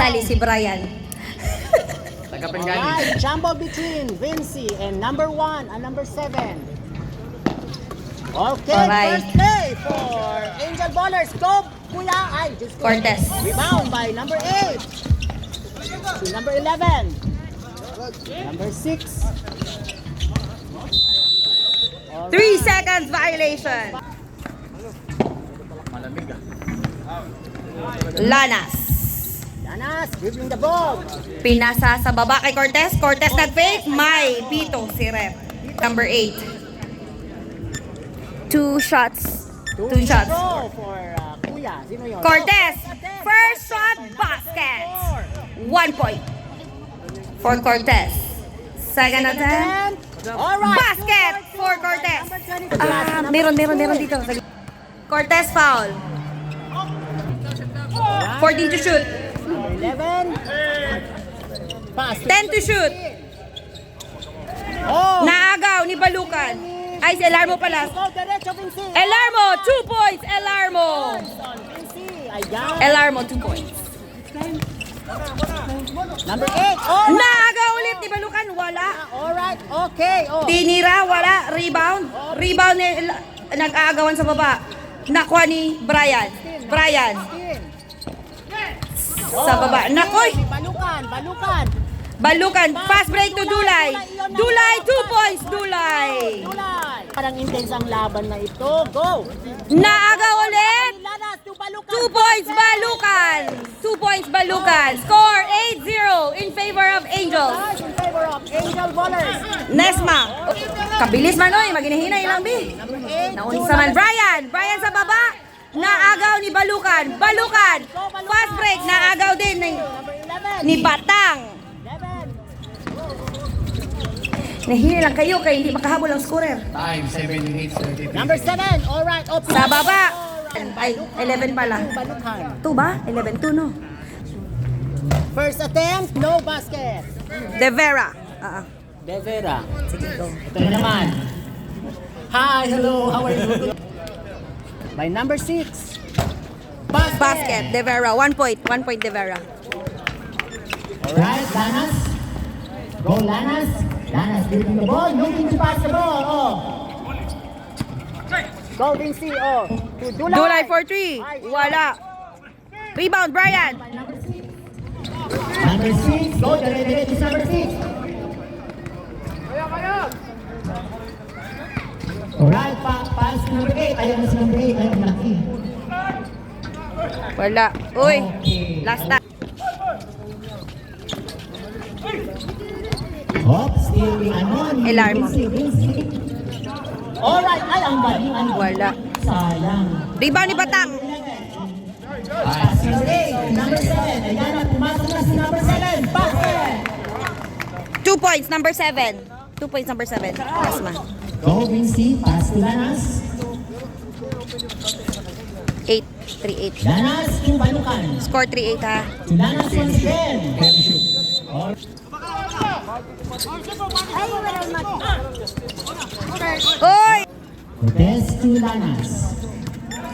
Sasali si Brian. Alright, jumbo between Vinci and number 1 and number 7. Okay, Alright. first play for Angel Ballers. Go, Kuya. Ay, just Cortez. Rebound by number 8 to number 11. Number 6. 3 seconds violation. Lanas. Lanas, dribbling the ball. Pinasa sa baba kay Cortez. Cortez nag-fake. May pito si Rep. Number 8. 2 shots. 2 shots. Throw for Kuya. Sino yun? Cortez. First shot basket. 1 point. For Cortez. Second attempt. Alright. Basket for Cortez. Meron dito. Cortez foul. 14 to shoot. 11. Pass. 10 to shoot. Oh. Naagaw ni Balukan. Ay, si Elarmo pala. Go derecho, Vinci. Elarmo, 2 points. Elarmo. Vinci. Ayan. Elarmo, 2 points. Number 8. Oh. Naagaw ulit ni Balukan. Wala. Alright. Okay. Oh. Tinira, wala. Rebound. Rebound ni nag-aagawan sa baba. Nakuha ni Brian. Brian. Sa baba. Nakoy. Balukan. Balukan. Fast break to Dulay. Dulay, 2 points. Dulay. Parang intense ang laban na ito. Go. Naagaw ulit. Lanas to Balukan. 2 points Balukan. 2 points Balukan. Score 8-0 in favor of Angels. In favor of Angel Ballers. Nesma. Kabilis man oy, maginahinay lang bi. Number 8. Naunsa man Brian. Brian sa baba. Naagaw ni Balukan. Balukan. Fast break. Naagaw din Number 11. ni Batang. 11. Nahinay lang kayo kay hindi makahabol ang scorer. Time 7-8-33. Number 7. Alright. Open. Sa baba. Ay, 11 pala. Balukan. 2 ba? 11-2 no? First attempt. No basket. De Vera. De Vera. Sige, go. Ito na naman. Hi, hello, how are you? By number 6. Basket. De Vera. 1 point. 1 point De Vera. Alright, Lanas. Go, Lanas. Lanas dribbling the ball, looking to pass the ball. Oh. Go, Vinci. Oh. To Dulay. Dulay for 3. Wala. Rebound, Brian. Number 6. Go, direct to number 6. Alright, pass to number 8. Ayaw na si number 8. Ayaw malaki. Wala. Uy. Okay. Last time. Hop, still anon. Elarmo. Alright, ay ang balingan. Wala. Sayang. Rebound ni Batang. Pass number 8. Number 7. Ayan na, pumasok na si number 7. Basket. 2 points, number 7. 2 points, number 7. Asma. Go, Vinci. Pass to Lanas. 8. 3-8. Lanas to Balukan. Score 3-8 ha. To Lanas once again. Uy! Cortez to Lanas.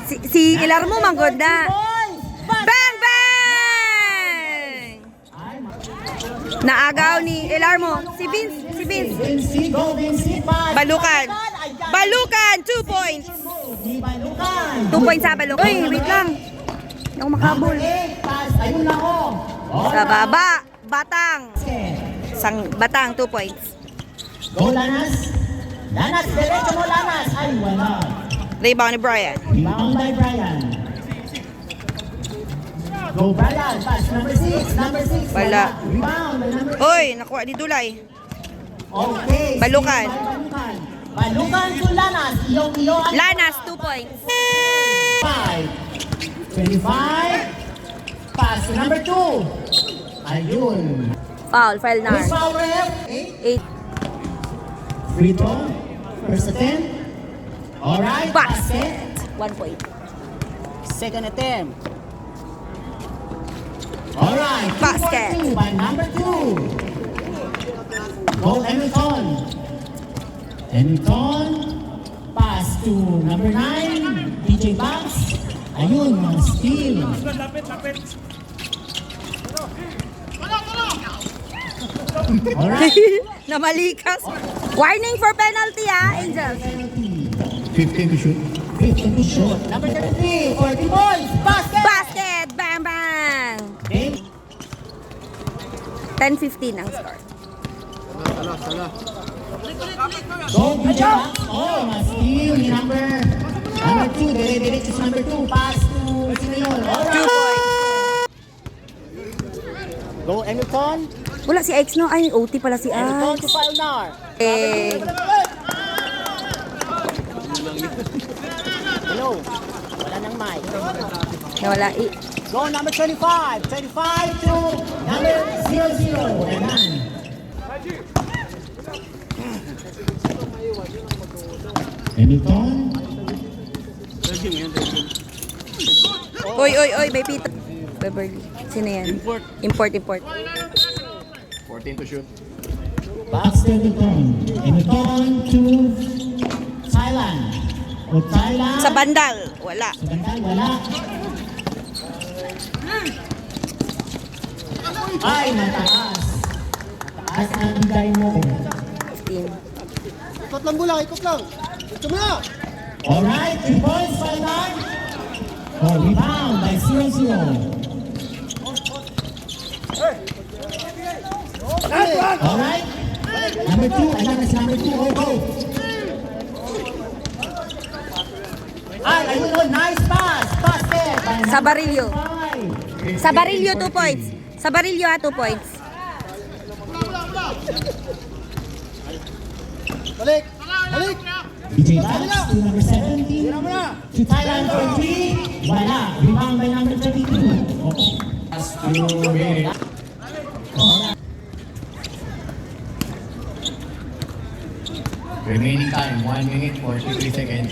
Si Elarmo manggod na. Bang! Bang! Naagaw ni Elarmo. Si Vince. Vinci, go, Vinci. Pass. Balukan. Balukan, 2 points. Di Balukan. 2 points sa Balukan. Uy, wait lang. Hindi ako makabol. Number 8. Pass. Ayun lang ko. Sa baba. Batang. Basket. Sang Batang, 2 points. Go, Lanas. Lanas, diretso mo, Lanas. Ay, wala. Rebound ni Brian. Rebound by Brian. Go, Brian. Pass. Number 6. Number 6. Wala. Rebound by number 8. Uy, nakuha ni Dulay. Okay. Balukan. Balukan. Balukan to Lanas. Iyo ang Lanas, 2 points. 5. 25. Pass to number 2. Ayun. Foul na. Who's foul ref? 8. Free throw. First attempt. Alright. Basket. 1 point. Second attempt. Alright. Basket. 2 by number 2. Go Hamilton. Hamilton. Pass to number 9. DJ Banks. Ayun, steal. Alright. Namalikas. Warning for penalty Angels. 15 to shoot. 15 to shoot. Number 33, 40 points. Basket! Basket! Bang bang! Game. 10-15 ang score. Go, good job. Oh, ma-steal ni number 2. Dire-diretso sa number 2. Pass to sino yun? 2 Alright. points. Go, Hamilton. Wala si X, no? Ay, OT pala si Hamilton X. to Falnar. Eh, Hello. Wala nang mic. nawala. Go, number 25. 25 to number 00. Ayan. Hamilton. Oy, may pito. Beverly. Sino yan? Import. 14 to shoot. Box Hamilton. Hamilton to Thailand. O Thailand. Sa bandal. Wala. Sa bantal, wala. Ay, mataas. Mataas ang bigay mo. 15. Ikot lang. Ito mo na. Alright, 3 points, Thailand. Oh, rebound by 0-0. Alright. Number 2, ayan na si number 2. Oh, go. Ay, ayun o, nice pass. Basket. by Sa number Barillo. 5. Sa Barillo, 2 points. Sa Barillo 2 points. Balik. DJ Babs to number 17. To Thailand for 3. Wala. Rebound by number 32. Oh. Remaining time, 1 minute, 43 seconds.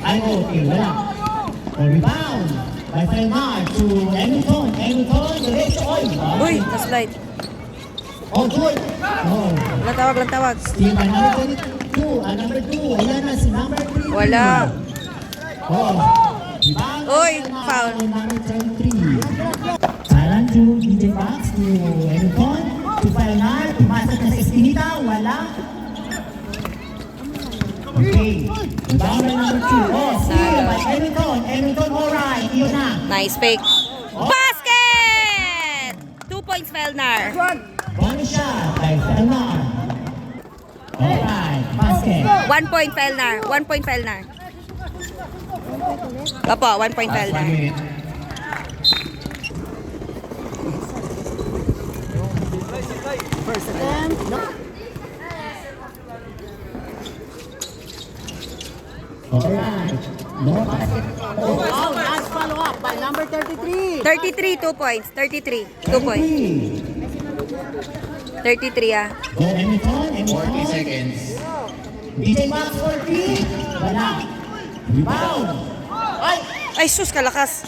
Ay, okay, wala. Oh, rebound by Felmar to Hamilton. Hamilton, diretso. Uy, na-slide. Oh, good. Oh, Lang tawag. steal by number 22. Number 2. Ayan na si number 3. Wala. Oh, rebound. Uy, by foul. Number 23. Thailand to DJ Babs to Hamilton. To Felmar. Pumasok na sa Espinita. Wala. Okay. Rebound by number 2. Oh, steal by Hamilton. Hamilton, alright. Yun na. Nice fake. Basket! 2 points, Felnar. One shot by Felmar. Alright, basket. 1 point, Felnar. 1 point, Felnar. Opo, 1 point, Last 1 Felnar. minute. First attempt. No. Alright. No basket. Oh, wow, nice follow-up by number 33. 33, 2 points. 33, 2 points. 33 Go Hamilton, 40 Hamilton. seconds. DJ Max for 3. Wala. Rebound. Ay! Ay, sus, kalakas.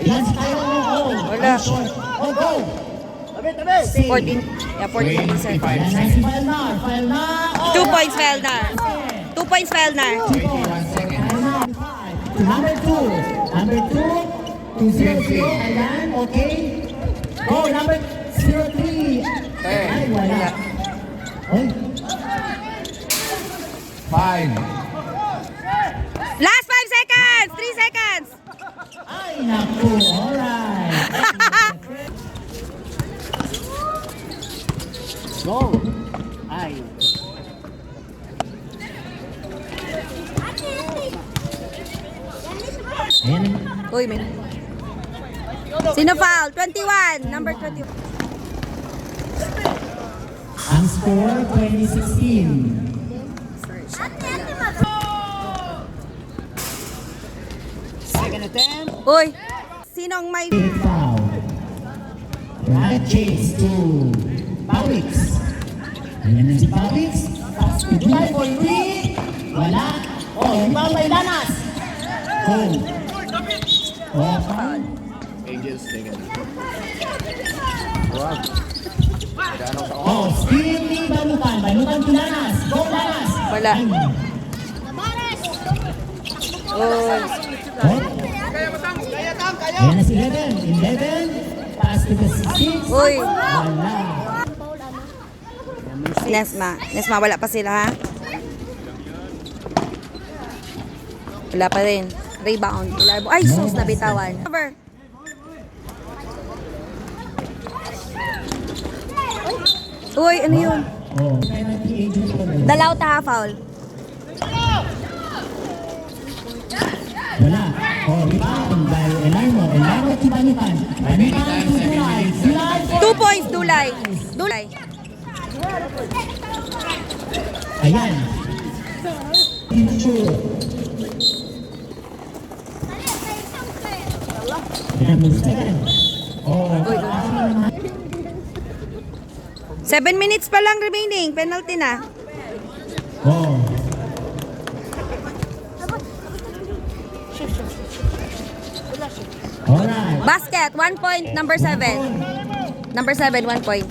Yan si Tyron mo. Oh, Wala. short. Oh, go. Save. 14. Yeah, 14 seconds. 25 Yan na si Felmar. Felmar. Oh, 2 points, Felnar. 2 points, Felnar. 21 seconds. To number 2. Number 2 to 0-0. Ayan, okay. Go, number 03. Ay, wala. Oy, 5. Last 5 seconds! 3 seconds! ay, naku. Alright. Go. Ay. Ayan. Uy, may... Sino foul? 21. Number 21. Ang score, 2016. Second attempt. Uy, sinong may... Big foul. Right chase to Pawix. Ayan na si Pawix. Goodbye for 3. Wala. Oh, rebound by Lanas. Home. Oh, foul. Angels second. Oh, steal ni Balutan. Balutan to Lanas. Go Lanas. Wala. Ay. Oh, Oh. Ayan na si 11. 11 6. Uy. Wala. Nesma, wala pa sila ha? Wala pa rin. Rebound. Ay, sus, nabitawan. Cover. Uy, ano yun? Oh, penalty agent ko rin. Dalaw ta foul. Wala. Oh, rebound by Elano. Elano Tibanitan. Tibanitan to Dulay. Dulay. 2 points, Dulay. Dulay. Ayan. Pincho. Oh, 7 minutes pa lang remaining. Penalty na. oh. Alright. Basket, 1 point, number 7. Number 7, 1 point.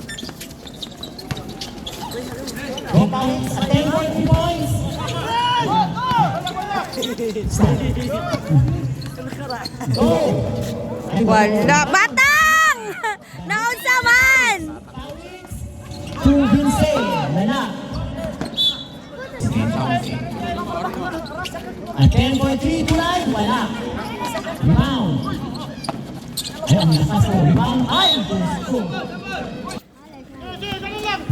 Go Pawis, 10 points. Go. Wala. Batang! Naunsa man! To Vincent. Wala. At 10.3 Tulay. Wala. Rebound. Ay, ang lakas ng rebound. Ay, gusto.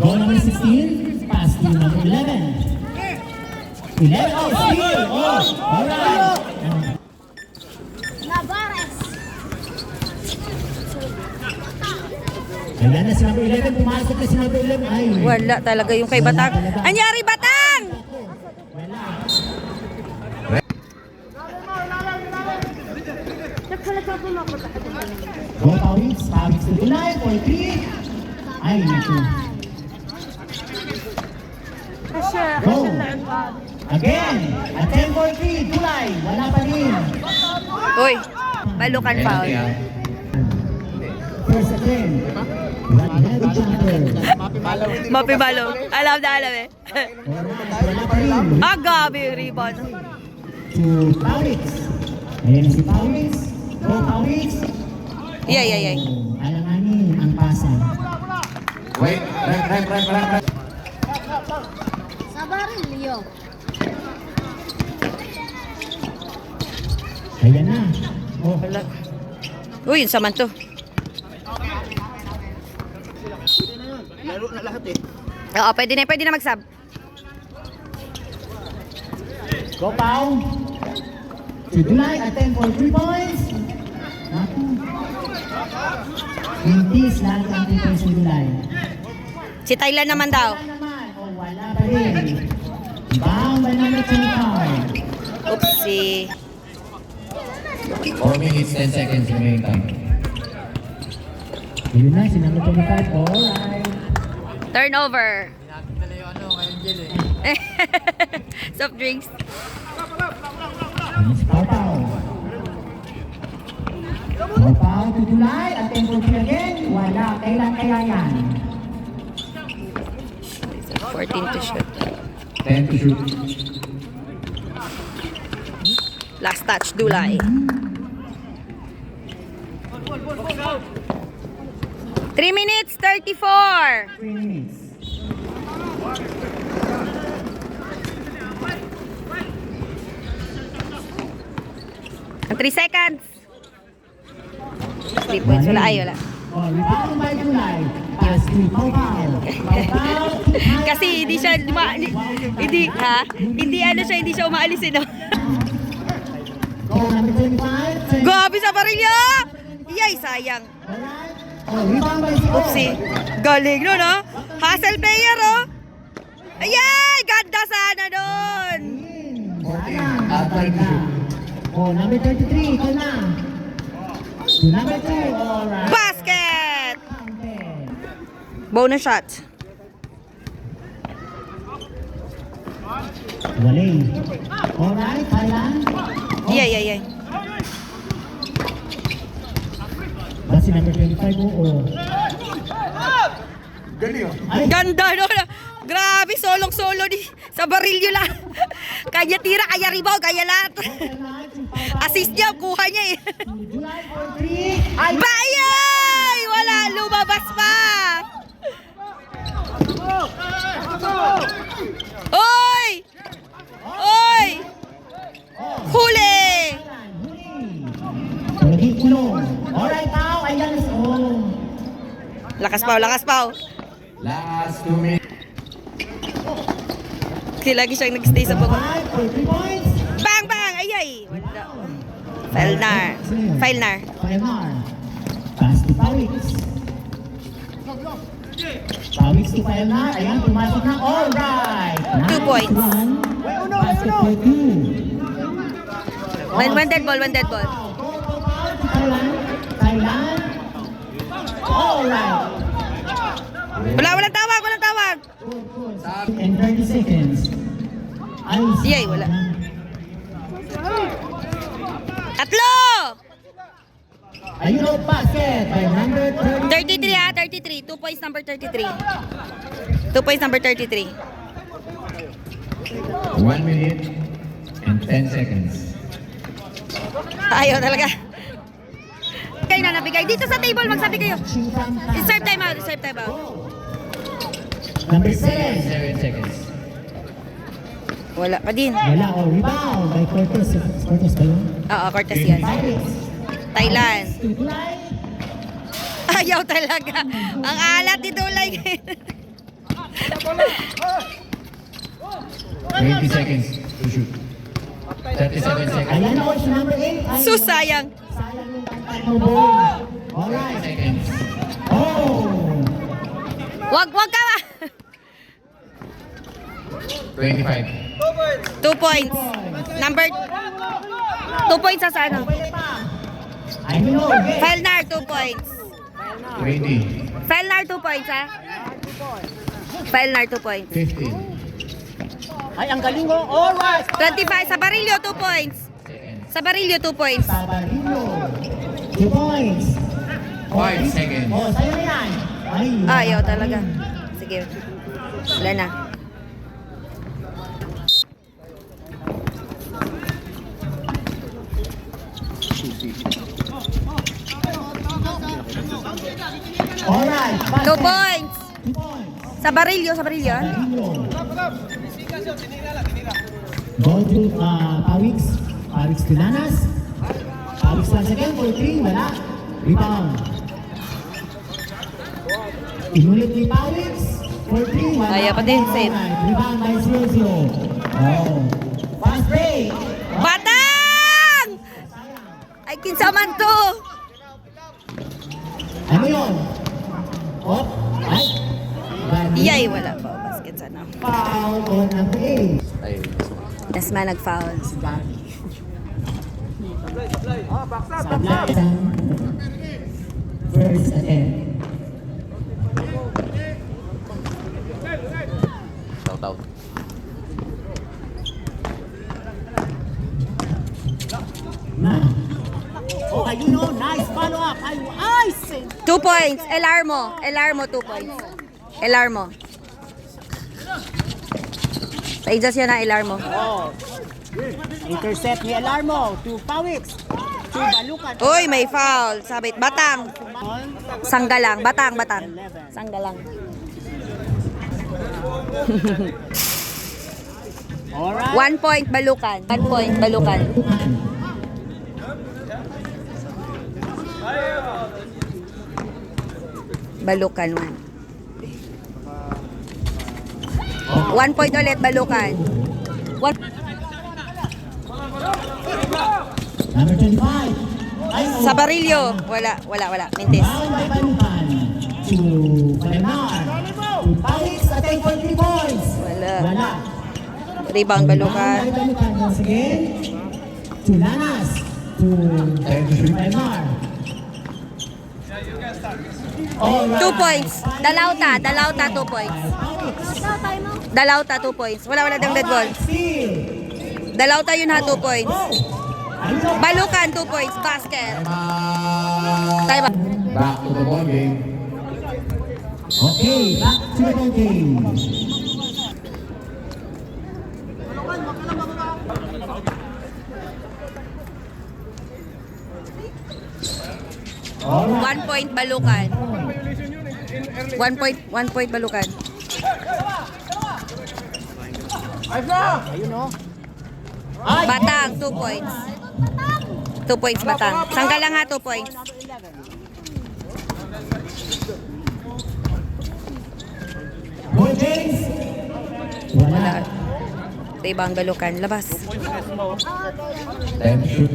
Goal number 16. Pass to number 11. 11. Oh, steal. Oh, alright. Ayan na si number 11. Pumasok na si number 11. Ay. Wala talaga yung kay Batang. Anyari, Batang! Go Pawis. Pawis to Tulay. 4-3. Ay, naku. Go. Again. At 10-4-3. Tulay. Wala pa rin. Uy, balukan foul. Penalty ah. First again. Heavy jumper. Mapibalog. Alam na alam eh. Alright. Wala pa rin. Agabi yung rebound. To Pawis. Ayan na si Pawis. Go Pawis. Yay. Alanganin ang pasa. Wait, rep. Sabarin, Leo. Ayan na. Oh, Uy, yun saman to. Laro na lahat eh. Oo, pwede na mag-sub. Go Pau. Si Dulay at 10 for 3 points. Naku. Hintis lahat ang 3 points ni Dulay. Si Thailand naman daw. Wala naman. Oh, wala pa rin. Bound by number 25. Oopsie. 4 minutes, 10 seconds remaining time. Yun na, si number 25. Alright. Turnover. Soft drinks. Ano si Pau Pau? Pau Pau to Dulay at 10 for 3 again. Wala. Kailan kaya yan? 14 to shoot. 10 to shoot. Last touch, Dulay. 3 minutes, 34. 3 minutes. Ang 3 seconds. 3 points. Wala. Ay, wala. Oh, rebound by Dulay. Pass to Pau Pau. Pau Pau. Kasi hindi siya, hindi siya umaalis eh, no? Go number 25. Gabi sa parilya! Yay, sayang. Alright. Oh, rebound by si Oopsie. Galing no, no? Hustle player, oh. Ayay! Ganda sana doon! 14 at 9 to shoot. Oh, number 33. Ikaw na. To number 2. Alright. Basket! Counted. Bonus shot. Galing. Alright, Thailand. Yay. Ba't si number 25 oo? Ay, Ganda no? Grabe, solong-solo sa barilyo lang. Kanya tira, kaya rebound, kaya lahat. Assist niya, kuha niya eh. July 43. Ay, Bayay! Wala lumabas pa! Oy! Oy! Huli! Naging kulong. Alright now, ayan is all. Lakas pa, lakas pa. Last 2 minutes. Kasi lagi siyang nag-stay sa baba. 5 for 3 points. Bang, bang! Ayay! Wala. Felnar. Felnar. Felnar. Pass to Pawix. Pawix to Felnar. Ayan, pumasok na. Alright. 2 points. Basket for 2. One dead ball, one dead ball. Thailand. Alright. Walang tawag, walang tawag. In 30 seconds. Yay, wala. Tatlo! Ayun ang basket by number 33 ha, 33. 2 points number 33. 2 points number 33. 1 minute and 10 seconds. Ayaw talaga. Kayo na nabigay. Dito sa table, magsabi kayo. Serve time out, serve time out. Number 7. 7 seconds. Wala pa din. Wala o rebound by Cortez. Cortez ba yun? Oo, Cortez yan. Pawix. Thailand. To Tulay. Ayaw talaga. Ang alat ni Dulay. 20 seconds to shoot. 37 seconds. Ayan o si number 8. So sayang. Sayang yung tangkad mo, boy. Alright. Seconds. Oh. Wag ka ba? 25. 2 points. Number 2 points sa ano? Pwede pa. Ayun o. Okay. Felnar 2 points. 20. Felnar 2 points ha. Felnar 2 points. 15 Ay, ang galing mo. Alright. 25 sa Barillo 2 points. seconds. Sa Barillo 2 points. Sabarino. 2 points. 5 seconds. Oh, sa'yo na yan. Ay, Ayaw talaga. Sige. Wala na. Alright. 2 points. 2 points. Sa Barillo, sa Barillo. ah. Ball to Pawix. Pawix to Lanas. Pawix once again for 3. Wala. Rebound. Inulit ni Pawix. For 3. Wala. Ayaw pa din, save. Alright. Rebound by 0-0. Oh. Fast break. Batang! Ay, kinsaman to. Ano yun? Oh. Ay. Yay, wala pa. Basket sana. Foul on number 8. Dasma nag-foul. Sabla isang first attempt. Na. Oh, ayun o. Nice follow-up. Ay, 2 points. Elarmo. Elarmo 2 points. Elarmo. Sa Ijas yan na Elarmo. Oh. Intercept ni Alarmo to Pawix. To Balukan. Uy, may foul. Sabit. Batang. Sanggalang. Batang, batang. Sanggalang. Alright. 1 point Balukan. 1 point Balukan. Balukan 1 point ulit Balukan. Number 25. Ay, Sa Barillo. Wala. Mintis. Foul by Balukan. To Palemar. To Pawix. Attempt for 3 points. Wala. Wala. Rebound Balukan. Foul by Balukan once again. To Lanas. To Palemar. 2 points. Dalauta 2 points. Dalauta 2 points. Wala dang dead ball. Dalauta yun ha 2 points. Balukan 2 points. Basket. Tayo ba? Back to the ball game. Okay, back to the ball game. 1 point Balukan. 1 point Balukan. Ayun o. Batang, 2 points. 2 points Batang. Sangka lang ha, 2 points. Boy James. Wala. Ito ibang Balukan. Labas. Time to shoot.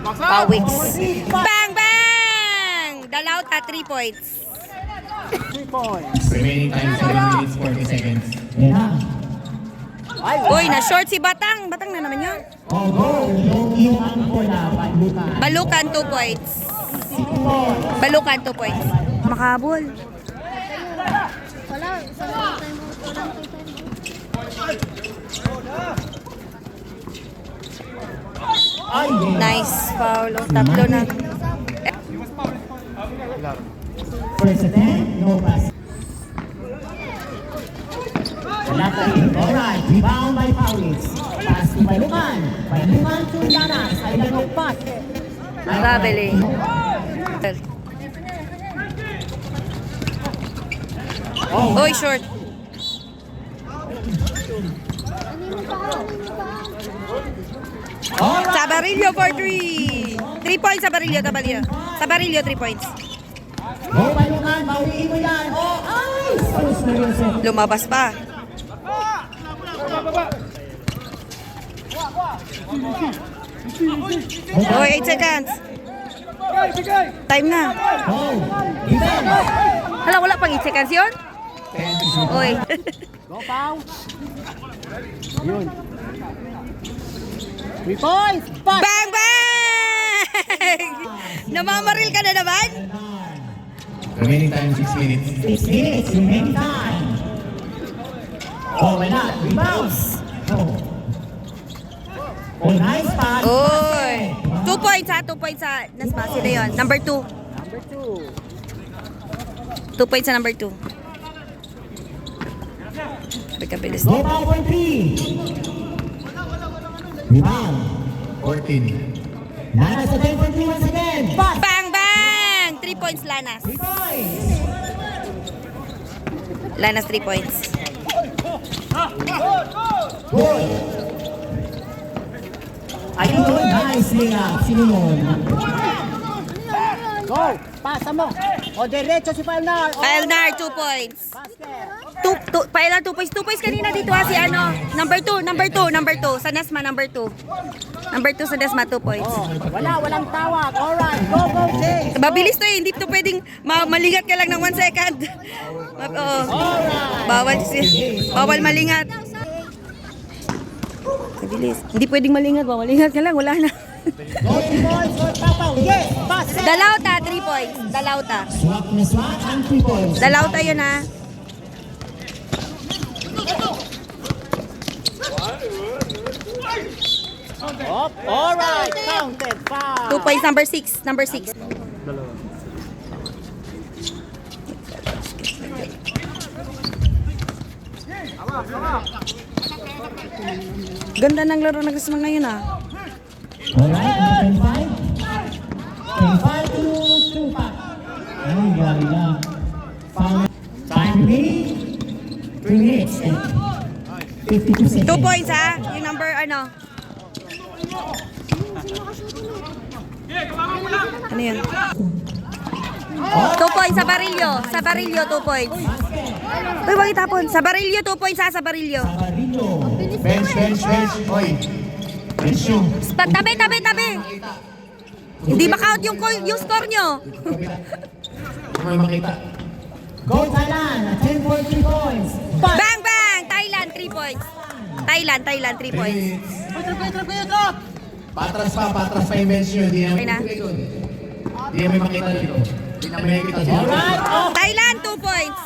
Pawiks. Bang, bang! Dalauta, 3 points. 3 points. Remaining time 7 minutes 40 seconds. Yan na. Uy, na-short si Batang. Batang na naman yun. Although, yung iwan ko na Balukan. Balukan, 2 points. 6 points. Balukan, 2 points. Makabol. Wala, isang time mo. Ay, Nice. Foul. Tatlo na. first attempt, no pass. Wala pa rin. Alright, rebound by Paulix. Pass to Balukan. Balukan to Lanas. Ay lalong pass. Traveling. Uy, short. Alright. Sabarillo for 3. 3 points Sabarillo, Sabarillo. Sabarillo, 3 points. Go Balukan, bawiin mo yan. Ay, sauce na Yosef. Lumabas pa. Uy, 8 seconds. Time na. Go. Defense. Hala, wala pang 8 seconds yun? 10 to shoot. Uy. Go, Pao. Yun. 3 points. Pass. Bang, bang! Namamaril ka na naman? Remaining time 6 minutes. 6 minutes, remaining time. Oh, why not? Rebounds. Oh. Oh, nice pass. Uy. 2 points ha, 2 points sa Nasma. Sino yun? Number 2. Number 2. 2 points sa number 2. Pagkabilis Go niya. Pao for 3. Rebound. 14. Lanas sa 10 for 3 once again. Pass. Bang, bang! 3 points Lanas. 3 points. Lanas 3 points. Good. Ayun, nice layup. Sino yun? Go. Pasa mo. O, diretso si Palnar. O, Palnar 2 points. basket. Palnar 2 points. 2 points kanina dito ha si ano. Number 2. Sa Nesma, number 2. Number 2 sa Nesma, 2 points. Oh, walang tawag. Alright, go, James. Mabilis to eh. Hindi to pwedeng malingat ka lang ng 1 second. Oo. Bawal malingat. Mabilis. Hindi pwedeng malingat. Malingat ka lang. Wala na. Go 3 points for Pao. Yes, pass. Dalauta, 3 points. Dalauta. Swak na swak ang 3 points. Dalauta yun ha. Up. Alright, counted. 2 points, number 6. Number 6. Ganda ng laro ng Grisman ngayon ah. Alright, number 25. 25 to 2 pack. Ay, ganda. Foul. Time remaining. 3 minutes and 52 seconds. 2 points ha. Yung number ano. Ano yun? 2 points sa Barillo. Sa Barillo, 2 points. Uy, wag itapon. Sa Barillo, 2 points ha. Sa Barillo. Sabarillo. Bench. Oy. Bench yung. Tabi. Hindi ba-count yung score nyo? Kung may makita. Go Thailand, 10 for 3 points. Bang, bang! Thailand, 3 points. Thailand, 3 points. Patras pa yung bench nyo. Hindi Okay na. namin makita dito. Hindi namin makikita siya. Alright, oh. Thailand, 2 points.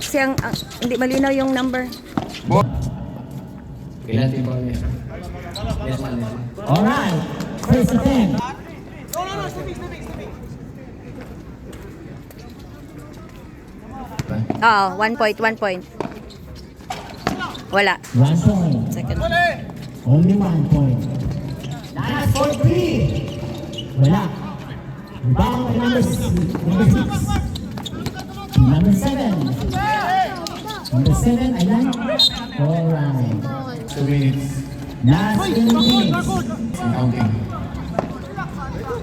Siyang, hindi malinaw yung number. Kailan din ba niya? Yes, man. Alright, first attempt. Oo, 1 point. Wala. 1 point. Second. Only 1 point. Last for 3. Wala. Rebound by number 6. Number 7. Number 7, ayan. Alright. 2 minutes. Last 2 minutes. And counting.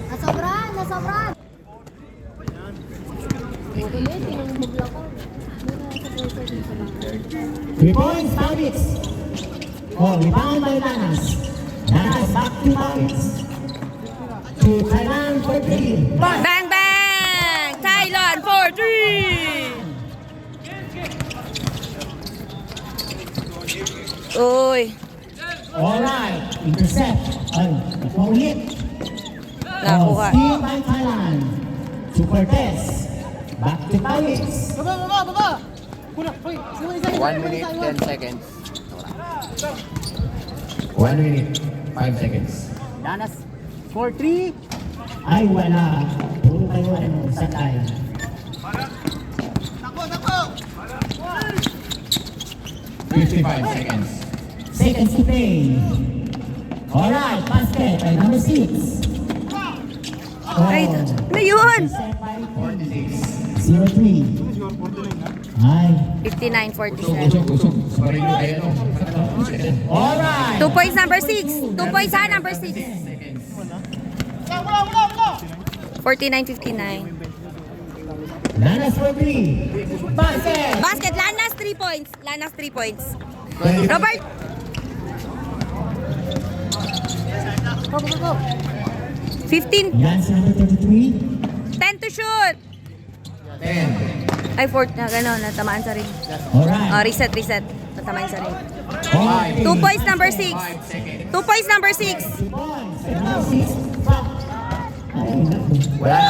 Nasobran, nasobran. Ulit, tinanghubla ko. 3 points, Pawits. Oh, rebound by Lanas. Lanas back to Pawits. To Thailand for 3. Bang, bang! Thailand for 3! Uy. Alright, intercept. Ay, paulit. Nakuha. Steal by Thailand. To Cortez. Back to Pawits. 1 minute, 10 seconds. 1 minute, 5 seconds. Danas, score 3. Ay, wala. Puro kayo sakay. 55 seconds. Seconds to play. Alright, basket by number 6. Ay, ano yun? 0-3. Ay. 59-47. Usog. Sabay nyo kayo, no? Alright. 2 points number 6. 2 points ha, number 6. 49-59. Lanas for 3. Basket. Basket, Lanas 3 points. Lanas 3 points. 25. Robert. 15. Yan si number 33. 10 to shoot. 10. Ay, 4 na gano'n. Natamaan sa ring. Alright. Oh, reset. Natamaan sa ring. 5. 2 points number 6. 5 seconds. 2 points number 6. 2 points. Number 6. Ay, naku. Wala na.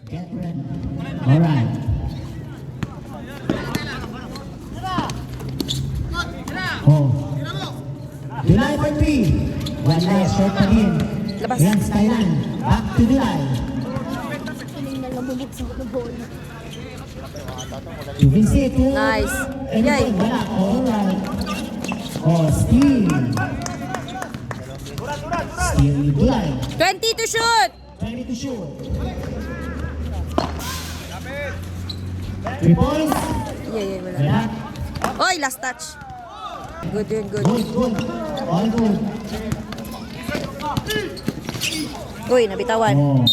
Get ready. Alright. Oh. July for 3. One last short pa rin. Labas. Yan si Thailand. Back to July. To visit. Nice. And Yay. wala. Alright. Oh, steal. Steal ni July. 20 to shoot. 20 to shoot. 3 points. Yeah, wala. Wala. Oy, last touch. Good. Good. All good. Uy, nabitawan. Oh.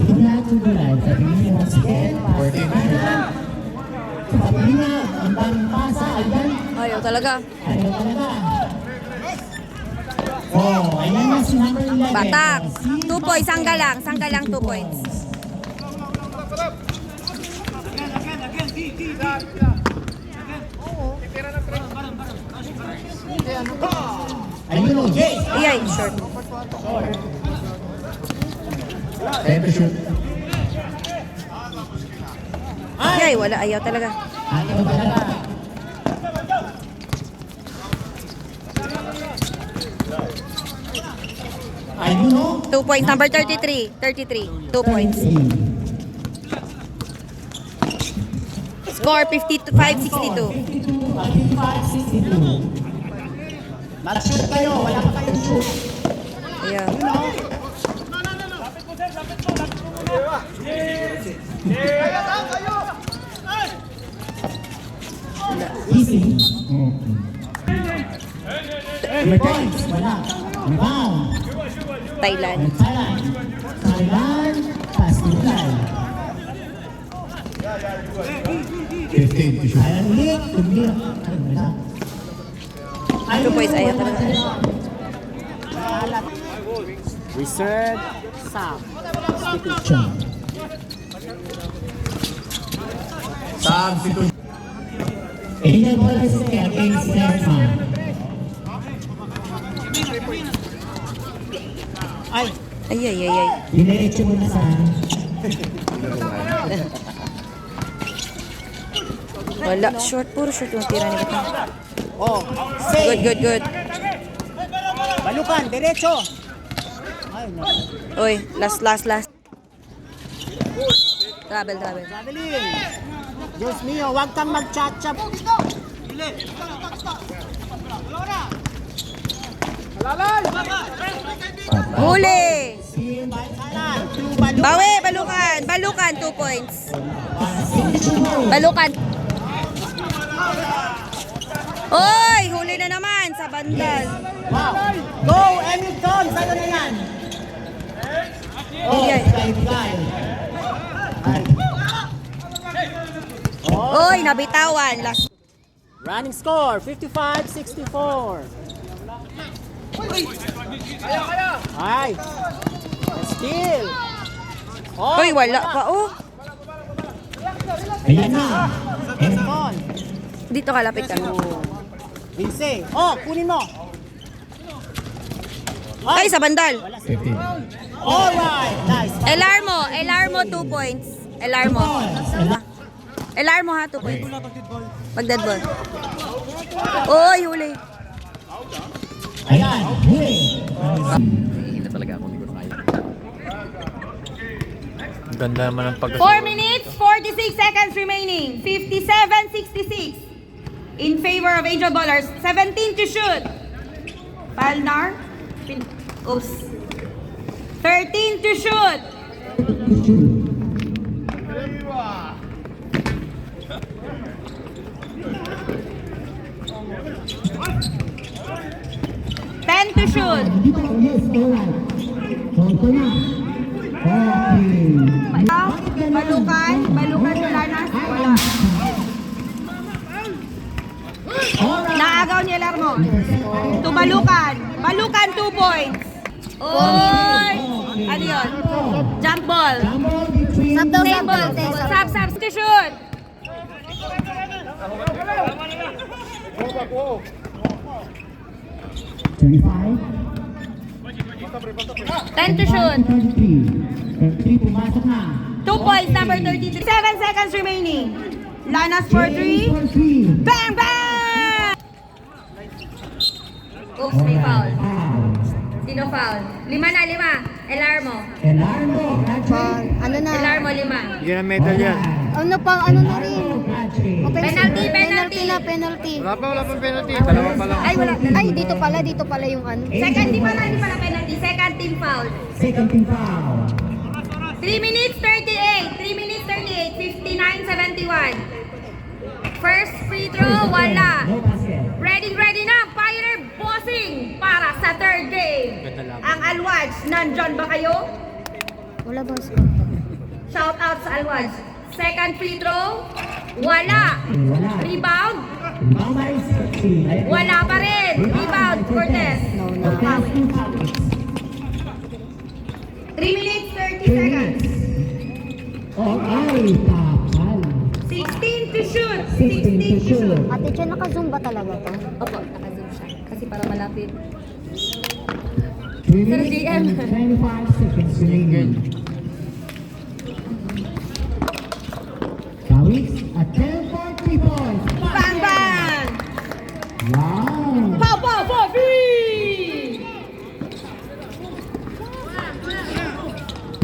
Wala to July. Sabi niya once again. 14. Sabi niya, ang daming pasa. Ayan. Ayaw talaga. Ayaw talaga. Oh, ayan na si number 11. Batak. Si 2 points. Sangga lang 2 points. Ayun o, Jay. Iyay, short. 10 to shoot. Iyay, wala. Ayaw talaga. Ayaw talaga. Ayun o. 2 points. Number 33. 2 points. Score 55-62. 55-62. Mag-shoot kayo, wala pa kayong shoot. Ayaw. Easy. Three points, wala. Rebound. Thailand. Thailand, pass to Thailand. 15 to shoot. Thailand ulit, tumira. Ay, wala. 2 points. Ayaw talaga. Reserve, Sam. Chong. Substitute. Illegal ball is against Denmark. Ay. Dinerecho mo na sa... Wala. Short. Puro short yung tira ni Batang. Oh, say. Good. Balukan, derecho. Uy, last. Travel. Traveling. Diyos mio, huwag kang mag-chat-chat. Huli! Thailand. Bawi, balukan, 2 points. Balukan. Oy, huli na naman sa bandal. Wow. Go, Hamilton. Sa'yo na yan. Bigay. Bigay. Oy, nabitawan. Last. Running score, 55-64. Ay. Steal. Oh, Uy, wala pa. Oh, Ayan na. Hamilton. dito kalapit ka. Vince. Oh, kunin mo. Ay, sa bandal. 15. Alright. Nice. Elarmo, 2 points. Elarmo ha, 2 points. Pag dead ball. Oy, huli. Ayan. Huli. Ganda naman ang pag 4 minutes, 46 seconds remaining. 57-66. In favor of Angel Ballers. 17 to shoot. Palnar. Oops. 13 to shoot. Ten to shoot. Dito, yes, alright. Konto na. Okay. Balukan sa Lanas. Wala. Naagaw ni Elarmo. Tumalukan. Balukan 2 points. Oy! Ano yun? Jump ball. Sab daw, Same ball. Sab to shoot. Twenty-five. 10 to shoot. 33, pumasok na. 2 points, number 33. 7 seconds remaining. Lanas for 3. For three. Bang, bang! Oops, may foul. Sino foul? 5 na. Elarmo. Elarmo, Patrick. Ano na? Elarmo, 5. Yan ang medal yan. Ano pa, ano na rin? Patrick. Penalty. Penalty. Wala pang penalty. Dalawa pa lang. Ay, wala. Ay, dito pala yung ano. Second, di pala penalty. Second team foul. Second team foul. 3 minutes 38. 3 minutes 38. 59-71. First free throw, wala. No basket. Ready na. Pioneer bossing para sa third game. Ang Alwaj, nandyan ba kayo? Wala ba? Shout out sa Alwaj. Second free throw, wala. Rebound, Rebound by 60. Ayan. wala pa rin. Rebound, Cortez. Cortez, 2 fouls. 3 minutes 30 seconds. Okay, tapal. 16 to shoot. 16 to shoot. Ate Chen, naka-zoom ba talaga to? Opo, naka-zoom siya. Kasi para malapit. 3 minutes GM. and 25 seconds remaining. Kawis at 10 for 3 points. Bang, bang! Wow. Pow, for free!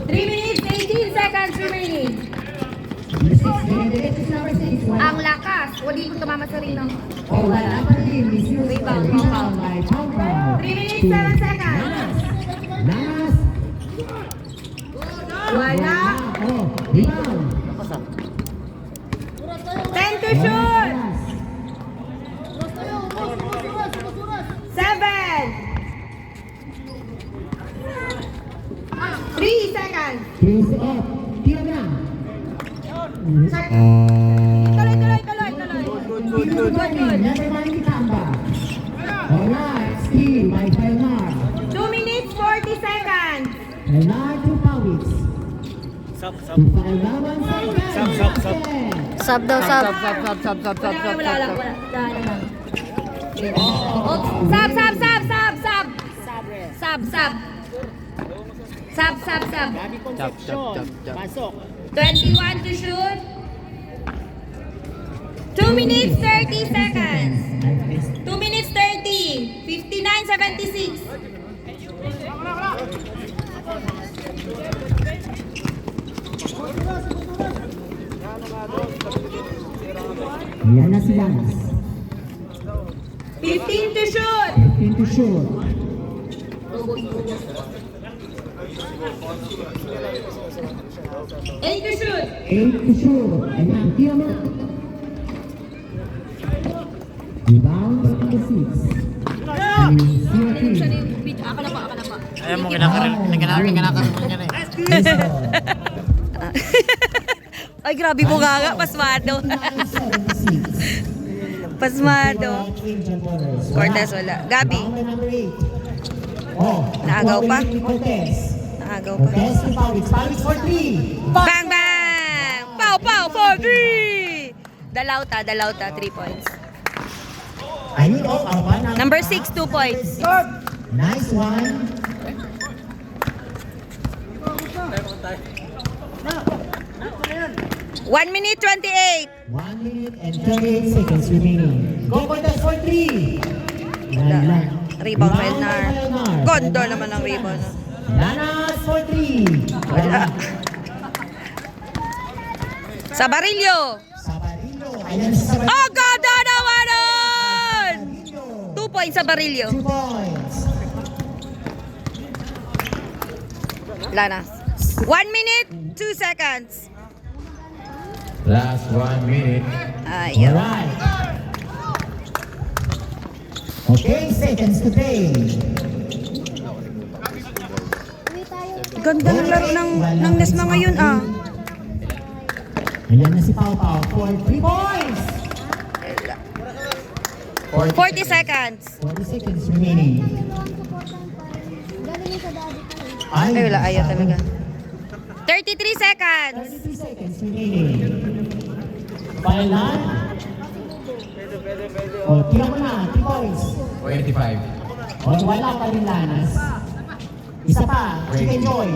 3 minutes 18 seconds remaining. Number 6, Benedict is number 6. Ang lakas. Wali ko tumama sa rin ng... Oh, wala pa rin. Rebound, Rebound by Pampao. 3 minutes 7 seconds. Last. Wala. Oh, rebound. 10 to shoot. 7. 3 seconds. Close up. Tira na. Tuloy. Good. Never mind Kitamba. Alright, steal by Pelnar. 2 minutes 40 seconds. Pelnar to Pawits. Sap. To Paulawan sa basket. Sab daw, sab. Wala. Dahan lang. Oh, sab. Gabi Concepcion. Pasok. 21 to shoot. 2 minutes 30 seconds. 2 minutes 30. 59-76. Ayan na si Lanas. 15 to shoot! 15 to shoot. 8 to shoot! 8 to shoot. Ayan, tira mo. Rebound by the 6. Ayaw mo kinakaroon niya na eh. Ay, grabe mo nga, pasmado. Pasmado. Cortez, wala. Gabi, Naagaw pa? naagaw pa. Cortez to Pawix. Pawix for 3. Bang, bang! Pow, pow, for 3! Dalauta, 3 points. Ayun, oh, Alba. Number 6, 2 points. Nice one. One minute, 28. 1 minute and 38 seconds remaining. Go Cortez for 3. Rebound, Felnar. Gondo naman ang rebound. Lanas for 3. Wala. Sabarillo. Sabarillo. Ayan si Sabarillo. Oh, ganda naman nun! 2 points sa Barillo. 2 points. Lana. 1 minute, 2 seconds. Last 1 minute. Ayaw. Alright. Okay, seconds to play. Ganda ng laro ng Nesma ngayon ah. Ayan na si Pau Pau for 3 points. 40 seconds. 40 seconds remaining. Ay, wala. Ayaw talaga. 33 seconds. 33 seconds remaining. Final line. O, tira mo na. 3 points. 25. O, wala pa rin Lanas. Isa pa. Chicken Joy.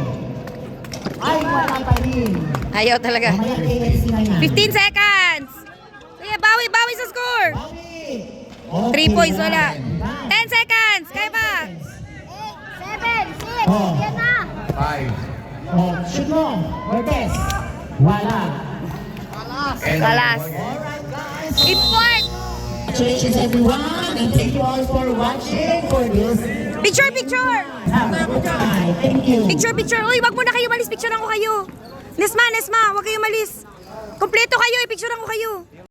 Ay, wala pa rin. Ayaw talaga. Mamaya KFC na yan. 15 seconds. Sige, bawi sa score. Okay, 3 points, wala. right. 10 seconds. Kaya pa. 7, 6, Oh. yan na. 5. Oh, shoot mo. Cortez. Wala. Salas. Alright, guys. Import. Congratulations, everyone. And thank you all for watching for this. Picture. Have a good night. Thank you. Picture. Uy, wag muna kayo malis. Picturean ko kayo. Nesma, wag kayo malis. Kompleto kayo. Picturean ko kayo.